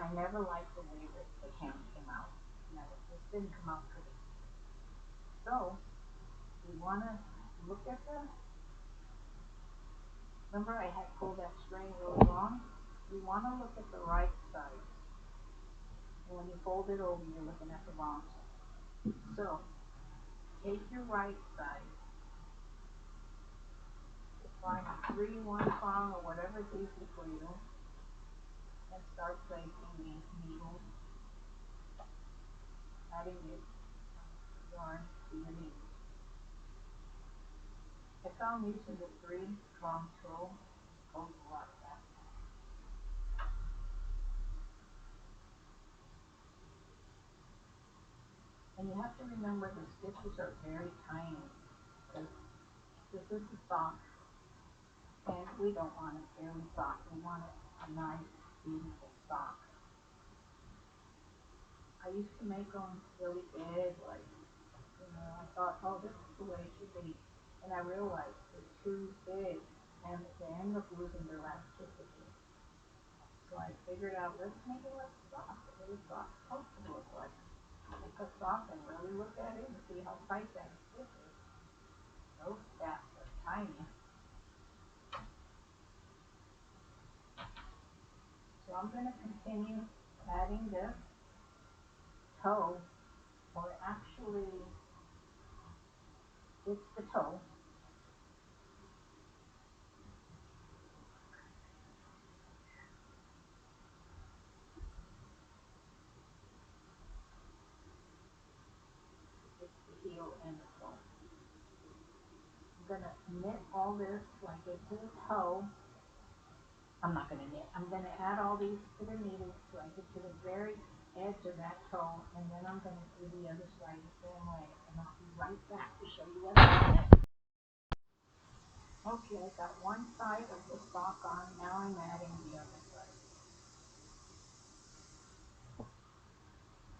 I never liked the way that the hem came out. Never. It didn't come out pretty. So we want to look at the, remember I had pulled that string really long? We want to look at the right side. And when you fold it over, you're looking at the wrong side. So take your right side, find a 3-1 prong or whatever is easy for you, and start placing the needles, adding the yarn to your needles. I found using the 3-prong tool goes a lot faster. And you have to remember the stitches are very tiny because this is the sock, and we don't want it very soft. We want it a nice, beautiful sock. I used to make them really big, like, I thought, oh, this is the way it should be. And I realized they're too big, and they end up losing their elasticity. So I figured out, let's make it like soft, really soft, supposed to look like. Take a sock and really look at it and see how tight that stitch is. Those gaps are tiny. So I'm going to continue adding this toe, or actually, it's the toe. It's the heel and the toe. I'm going to knit all this like into the toe. I'm not going to knit. I'm going to add all these to the needles so I get to the very edge of that toe, and then I'm going to do the other side the same way, and I'll be right back to show you what I did. Okay, I got one side of the sock on. Now I'm adding the other side.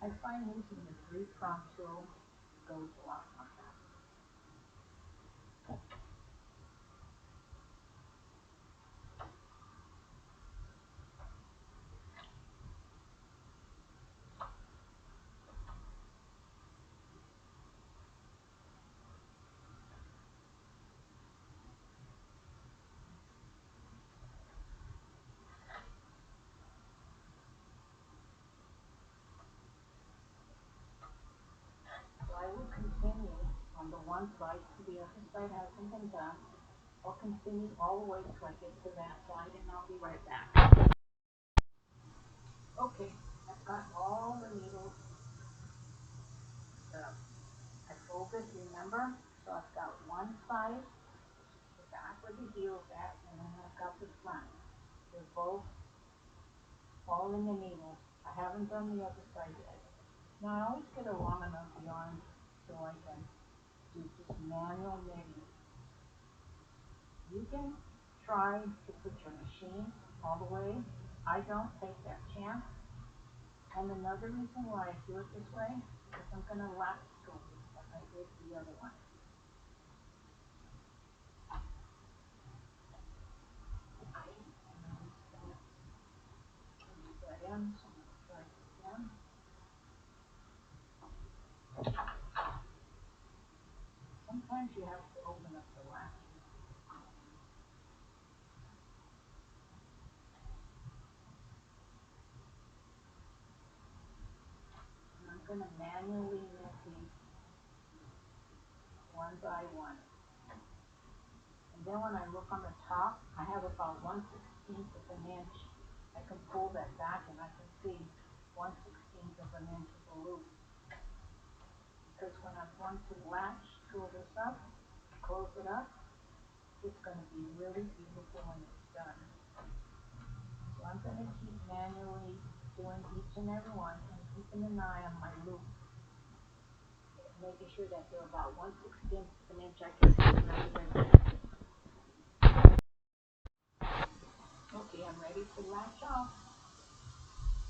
I find using the 3-prong tool goes a lot more faster. So I will continue on the one side to the other side hasn't been done. I'll continue all the way till I get to that side, and I'll be right back. Okay, I've got all the needles set up. I folded, remember? So I've got one side, the back where the heel's at, and then I've got the front. They're both all in the needle. I haven't done the other side yet. Now I always get a long enough yarn so I can do just manual knitting. You can try to put your machine all the way. I don't take that chance. And another reason why I do it this way is I'm going to latch tool like I did the other one. Okay, and I'm just going to use that in, so I'm going to try it again. Sometimes you have to open up the latch. And I'm going to manually knit these one by one. And then when I look on the top, I have about 1/16 of an inch. I can pull that back and I can see 1/16 of an inch of a loop. Because when I'm going to latch tool this up, close it up, it's going to be really beautiful when it's done. So I'm going to keep manually doing each and every one and keeping an eye on my loop, making sure that they're about 1/16 of an inch. I can see it right there. Okay, I'm ready to latch off.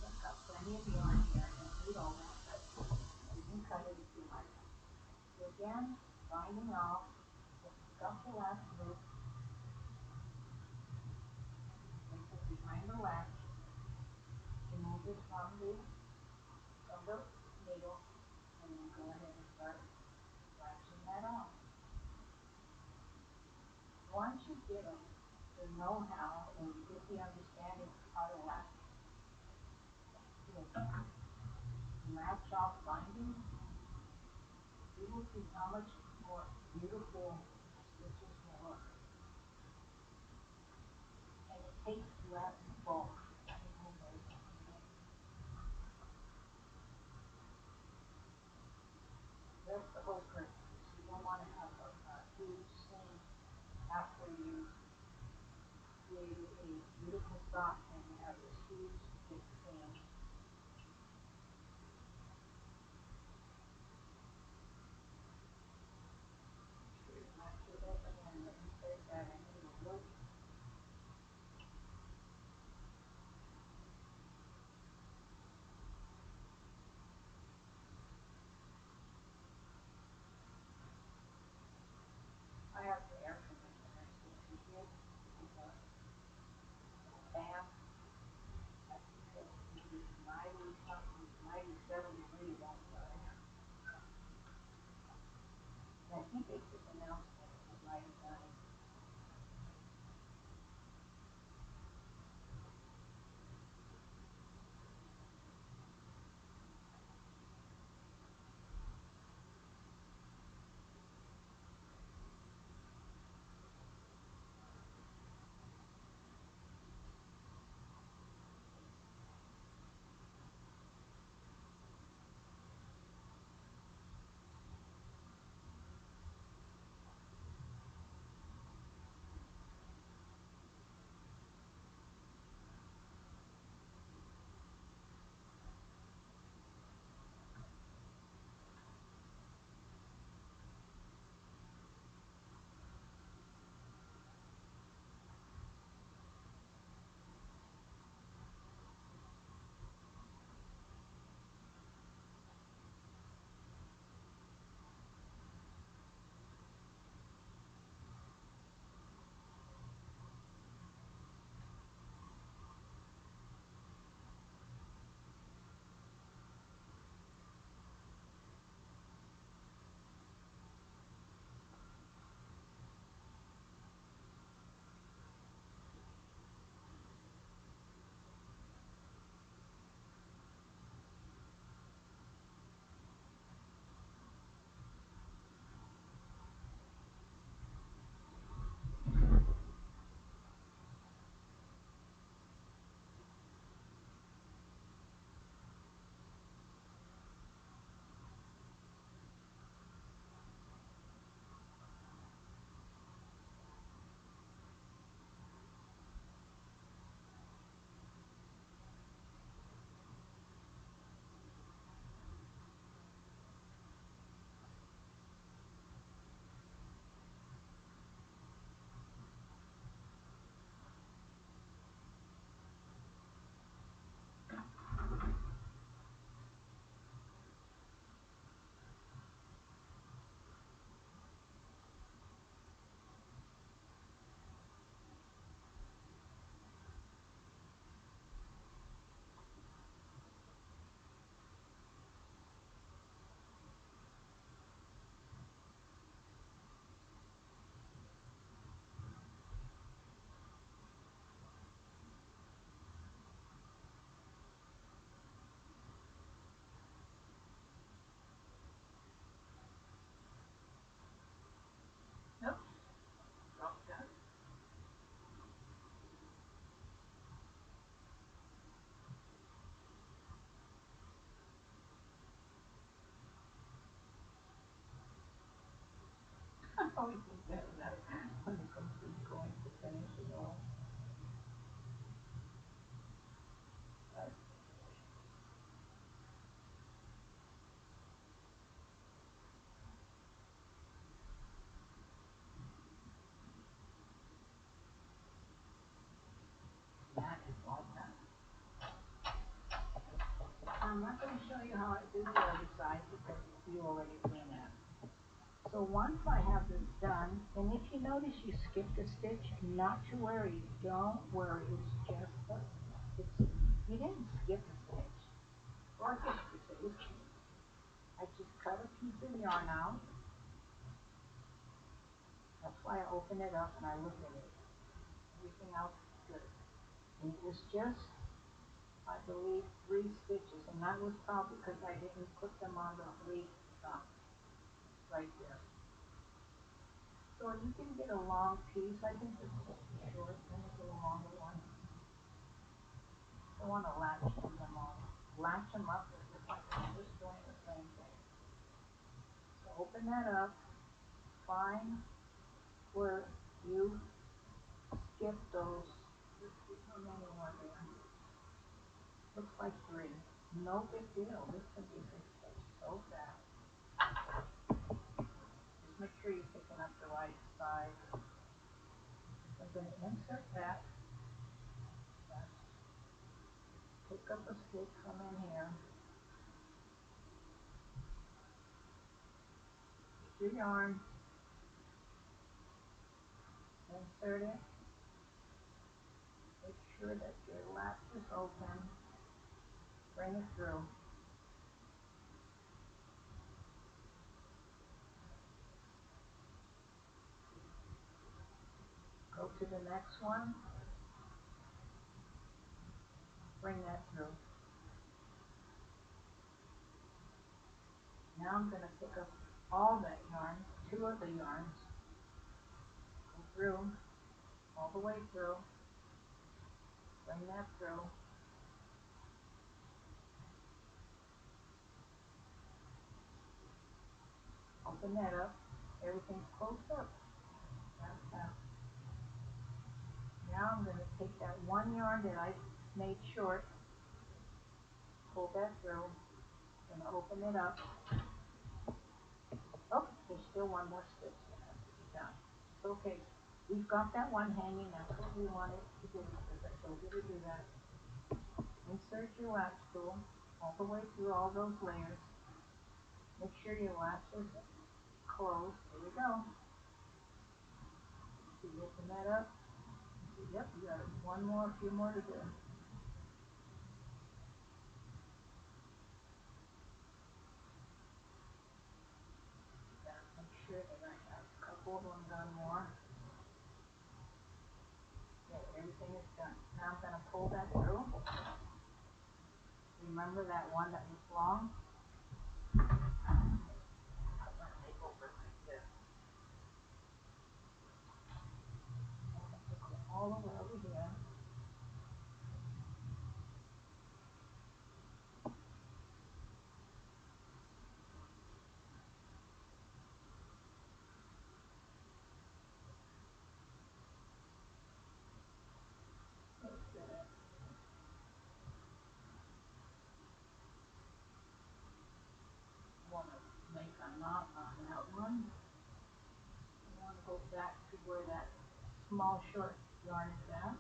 I've got plenty of yarn here. I don't need all that, but you can cut it if you like. So again, binding off, we'll pick up the last loop, place it behind the latch, remove it from the needle, and then go ahead and start latching that on. Once you get the know-how and you get the understanding of how to latch off binding, you will see how much more beautiful stitches will look. And it takes less bulk. That's the whole purpose. You don't want to have a huge seam after you created a beautiful sock and you have this huge big seam. Match it up again, insert that into the loop. I have the air conditioner stitches here because fan, that's because it is 90 something, 97 degrees outside. And I think they just announced that it was 99. Nope, drop that. I always think that when it comes to going to finish it all. But that is all done. I'm not going to show you how I do the other side because you already doing that. So once I have this done, and if you notice you skipped a stitch, not to worry. Don't worry. It's just a, it's you didn't skip a stitch. or 56. I just cut a piece of yarn out. That's why I open it up and I look at it. Everything else is good. And it was just, I believe, 3 stitches, and that was probably because I didn't put them on the leaf right there. So you can get a long piece. I think this is short, and it's a longer one. I want to latch to them all. Latch them up as if like I'm just doing the same thing. So open that up. Find where you skip those. Let's see how many are there. Looks like 3. No big deal. This can be fixed up so fast. Just make sure you're picking up the right side. I'm going to insert that. Pick up a stitch from in here. Get your yarn. Insert it. Make sure that your latch is open. Bring it through. Go to the next one. Bring that through. Now I'm going to pick up all that yarn, 2 of the yarns. Go through, all the way through. Bring that through. Open that up. Everything's closed up. That's that. Now I'm going to take that 1 yarn that I made short, pull that through. I'm going to open it up. Oh, there's still 1 more stitch that has to be done. It's okay. We've got that one hanging. That's what we wanted to do because I told you to do that. Insert your latch tool all the way through all those layers. Make sure your latch is closed. Here we go. So you open that up. Yep, you got a few more to do. Make sure that I have a couple of them done more. Okay, everything is done. Now I'm going to pull that through. Remember that one that was long? Put my tape over it like this. Go all the way over here. Want to make a knot on that one. I want to go back to where that small short yarn is at.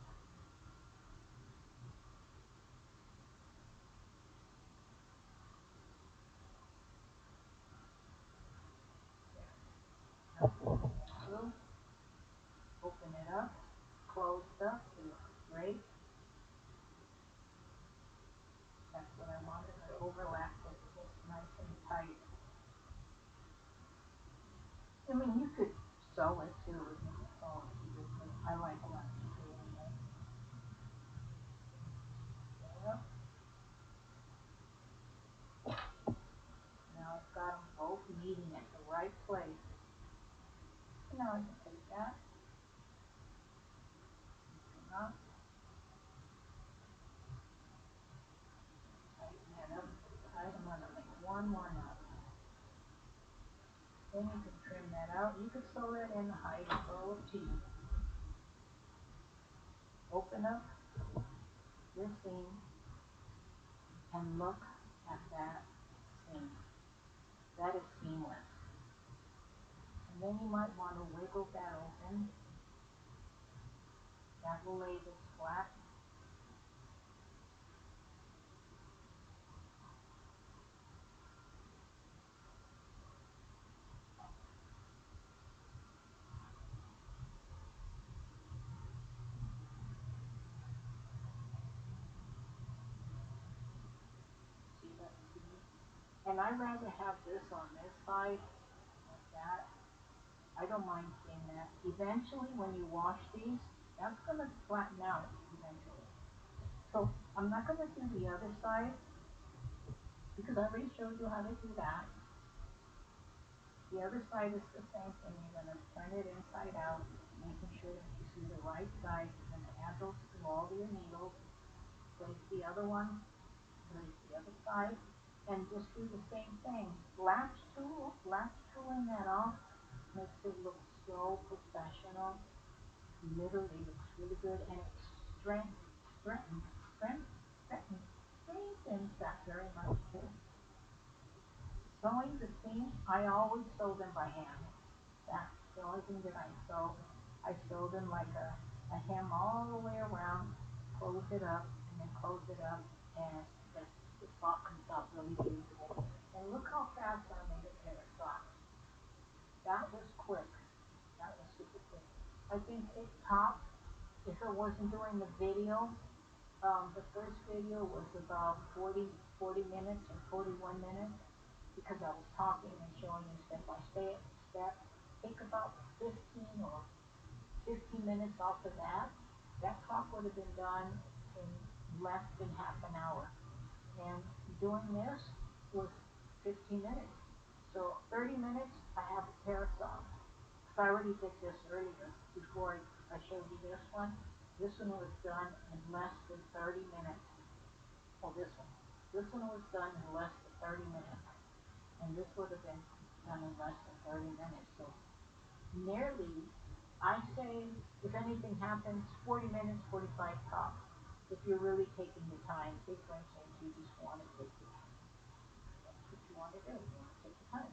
Through, open it up, closed up, it looks great. That's what I wanted to overlap it just nice and tight. I mean, you could sew it too. I like latch doing that. Yep. Now I've got them both meeting at the right place. Now I can take that, up, tighten that up, tight. I'm going to make 1 more knot. Then you can trim that out. You could sew that in the height, it's all up to you. Open up your seam and look at that seam. That is seamless. And then you might want to wiggle that open. That will lay this flat. See that And I'd rather have this on this side like that. I don't mind seeing that. Eventually, when you wash these, that's going to flatten out eventually. So I'm not going to do the other side because I already showed you how to do that. The other side is the same thing. You're going to turn it inside out, making sure that you see the right side. You're going to add those to all your needles. Place the other one, place the other side, and just do the same thing. Latch tooling that off makes it look so professional. Literally looks really good, and it strengthens, strengthens, strengthens that very much too. Sewing the seams, I always sew them by hand. That's the only thing that I sew. I sew them like a hem all the way around, close it up, and then close it up, and the sock comes out really beautiful. And look how fast I made a pair of socks. That was quick. That was super quick. I think it topped, if it wasn't during the video, the first video was about 40 minutes or 41 minutes because I was talking and showing you step by step. Take about 15 or 15 minutes off of that. That talk would have been done in less than half an hour. And doing this was 15 minutes. So 30 minutes, I have a pair of socks. So I already did this earlier before I showed you this one. This one was done in less than 30 minutes. Oh, this one. This one was done in less than 30 minutes. And this would have been done in less than 30 minutes. So nearly, I say, if anything happens, 40 minutes, 45 tops. If you're really taking the time, say for instance, you just want to take the time. That's what you want to do. You want to take the time.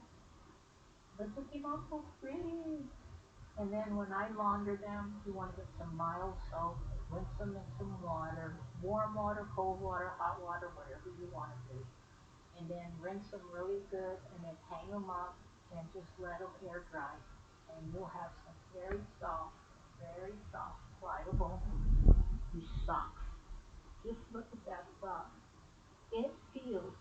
But they came out so pretty. And then when I launder them, you want to get some mild soap, rinse them in some water, warm water, cold water, hot water, whatever you want to do. And then rinse them really good and then hang them up and just let them air dry. And you'll have some very soft, pliable socks. Just look at that sock. It feels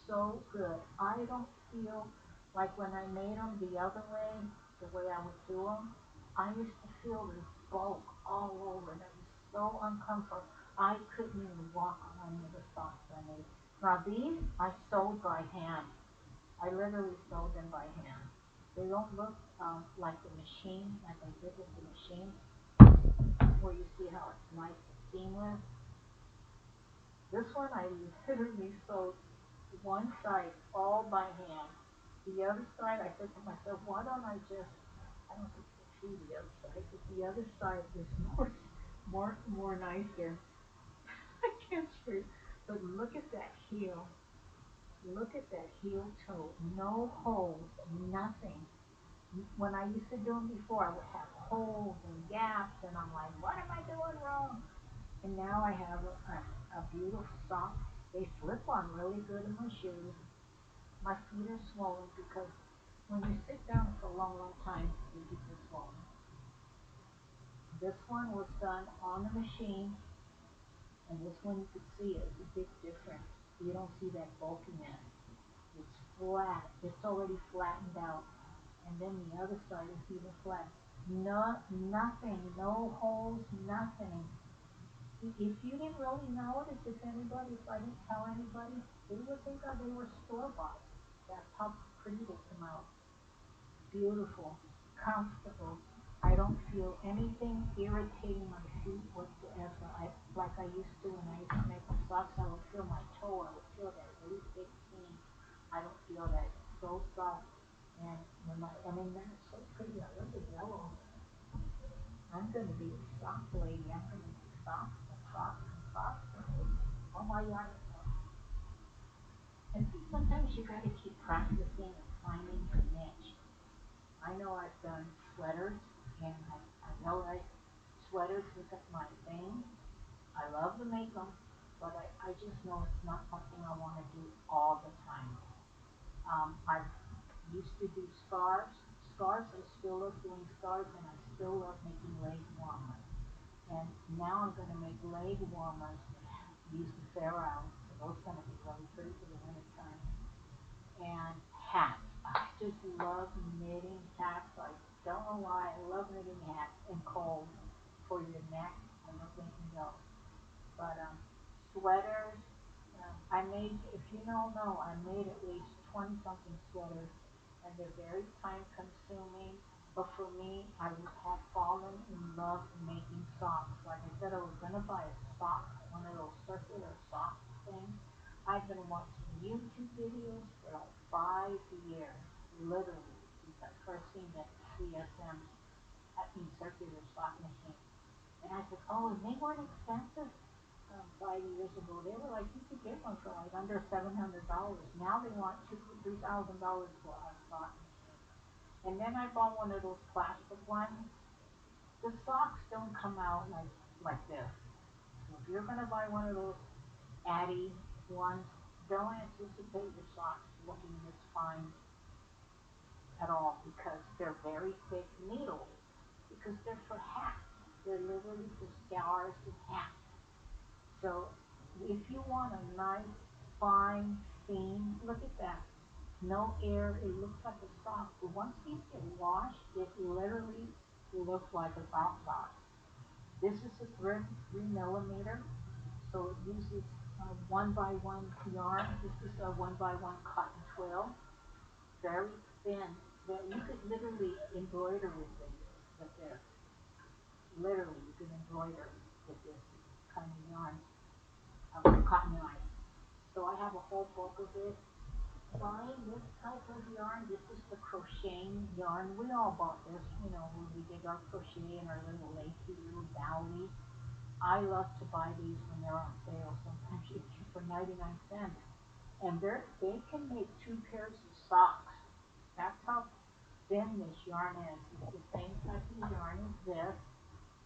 so good. I don't feel like when I made them the way I would do them, I used to feel this bulk all over and it was so uncomfortable. I couldn't even walk on any of the socks I made. Now these I sewed by hand. I literally sewed them by hand. They don't look like the machine, like I did with the machine, where you see how it's nice and seamless. This one I literally sewed one side all by hand. The other side, I said to myself, why don't I just, I don't think you can see the other side, but the other side is more nicer. I can't show you. But look at that heel. Look at that heel toe. No holes, nothing. When I used to do them before, I would have holes and gaps, and I'm like, what am I doing wrong? And now I have a beautiful sock. They slip on really good in my shoes. My feet are swollen because when you sit down for a long, long time, your feet are swollen. This one was done on the machine, and this one you could see it's a big difference. You don't see that bulkiness. It's flat. It's already flattened out. And then the other side is even flat. No, nothing. No holes. Nothing. If you didn't really notice, if I didn't tell anybody, they would think that they were store bought. That's how pretty they come out. Beautiful, comfortable. I don't feel anything irritating my feet whatsoever. Like I used to when I used to make the socks. I would feel my toe. I would feel that really big seam. I don't feel that. It's so soft. And I mean, that's so pretty. I love the yellow. I'm going to be a sock lady. I'm going to be socks and socks and socks. Oh my God. And sometimes you got to keep practicing and finding your niche. I know I've done sweaters, and I know that sweaters isn't my thing. I love to make them, but I just know it's not something I want to do all the time. I used to do scarves. Scarves, I still love doing scarves, and I still love making leg warmers. And now I'm going to make leg warmers that use the ferrule. So those are going to be really pretty for the winter time. and hats. I just love knitting hats. I don't know why. I love knitting hats and combs for your neck and looking, but sweaters. I made, if you don't know, I made at least 20 something sweaters, and they're very time consuming. But for me, I have fallen in love making socks. Like I said, I was gonna buy a sock, one of those circular sock things. I've been watching YouTube videos for like 5 years, literally, since I first seen that CSM at the circular sock machine. And I said, oh, and they weren't expensive 5 years ago. They were like, you could get one for like under $700. Now they want $2,000 to $3,000 for a sock machine. And then I bought one of those plastic ones. The socks don't come out like this. So if you're gonna buy one of those Addy ones, don't anticipate your socks looking this fine at all because they're very thick needles. Because they're for hats. They're literally for scarves and hats. So if you want a nice, fine seam, look at that. No air. It looks like a sock. But once these get washed, it literally looks like a sock sock. This is a thread 3 millimeter. So it uses one by one yarn. This is a one by one cotton twill. Very thin. That you could literally embroider with this. Literally, you can embroider with this kind of yarn, cotton yarn. So I have a whole book of it. Buying this type of yarn, this is the crocheting yarn. We all bought this, when we did our crochet in our little lacy little dowlies. I love to buy these when they're on sale. Sometimes you get for 99 cents. And they can make 2 pairs of socks. That's how thin this yarn is. It's the same type of yarn as this,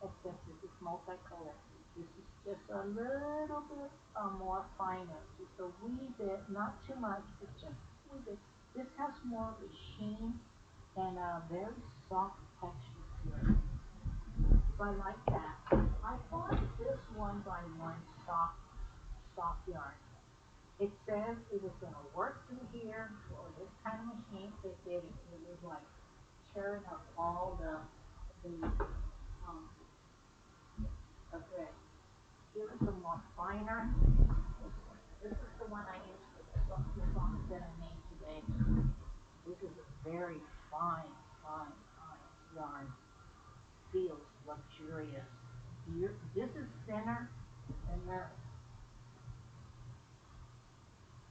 except this is multicolored. This is just a little bit more finer, just a wee bit, not too much, but just a wee bit. This has more of a sheen and a very soft texture to it. So I like that. I bought this one by one soft yarn. It says it was going to work through here for this kind of machine. It did. It was like tearing up all the of it. Here's the more finer. This is the one I use for the songs that I made today. This is a very fine yarn. Feels luxurious. This is thinner than this,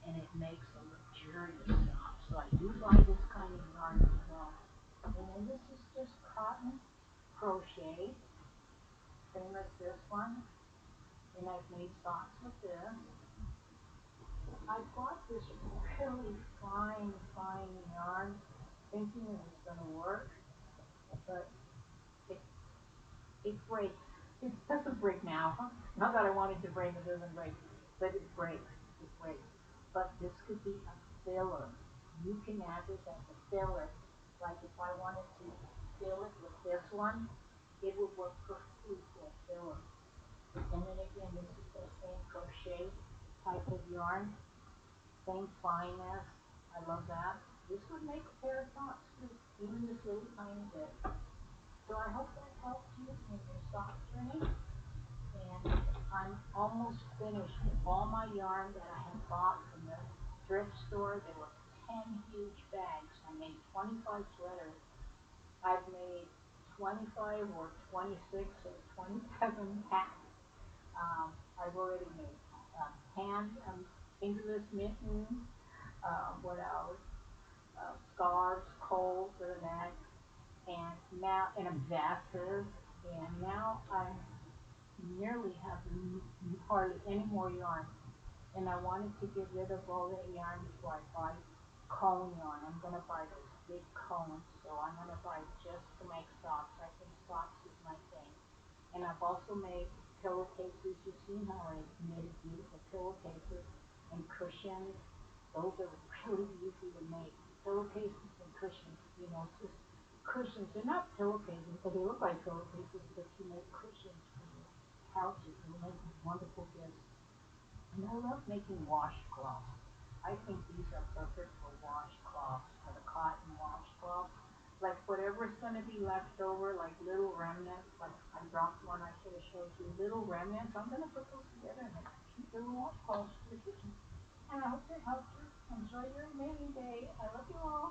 and it makes a luxurious sock. So I do buy this kind of yarn as well. And then this is just cotton crochet, same as this one. And I've made socks with this. I bought this really fine yarn, thinking it was going to work, but it it breaks. It doesn't break now. Not that I want it to break, it doesn't break, but it breaks. It breaks. But this could be a filler. You can add this as a filler. Like if I wanted to fill it with this one, it would work perfectly for a filler. And then again, this is the same crochet type of yarn, same fineness. I love that. This would make a pair of socks too, even this little tiny bit. So I hope that helps you in your sock journey. And I'm almost finished with all my yarn that I had bought from the thrift store. There were 10 huge bags. I made 25 sweaters. I've made 25 or 26 or 27 hats. I've already made fingerless mittens. What else? Scarves, coals for the neck, and now and vests. And now I nearly have hardly any more yarn. And I wanted to get rid of all that yarn before I buy cone yarn. I'm gonna buy those big cones, so I'm gonna buy just to make socks. I think socks is my thing. And I've also made pillowcases. You've seen how I made beautiful pillowcases and cushions. Those are really easy to make. Pillowcases and cushions, just cushions. They're not pillowcases, but they look like pillowcases, but you make cushions for your couches. You make wonderful gifts. And I love making washcloths. I think these are perfect for washcloths, for the cotton washcloth. Like whatever's gonna be left over, like little remnants, like I dropped one I should have showed you, little remnants, I'm gonna put those together and make cute little washcloths for the kitchen. And I hope it helps you. Enjoy your mailing day. I love you all.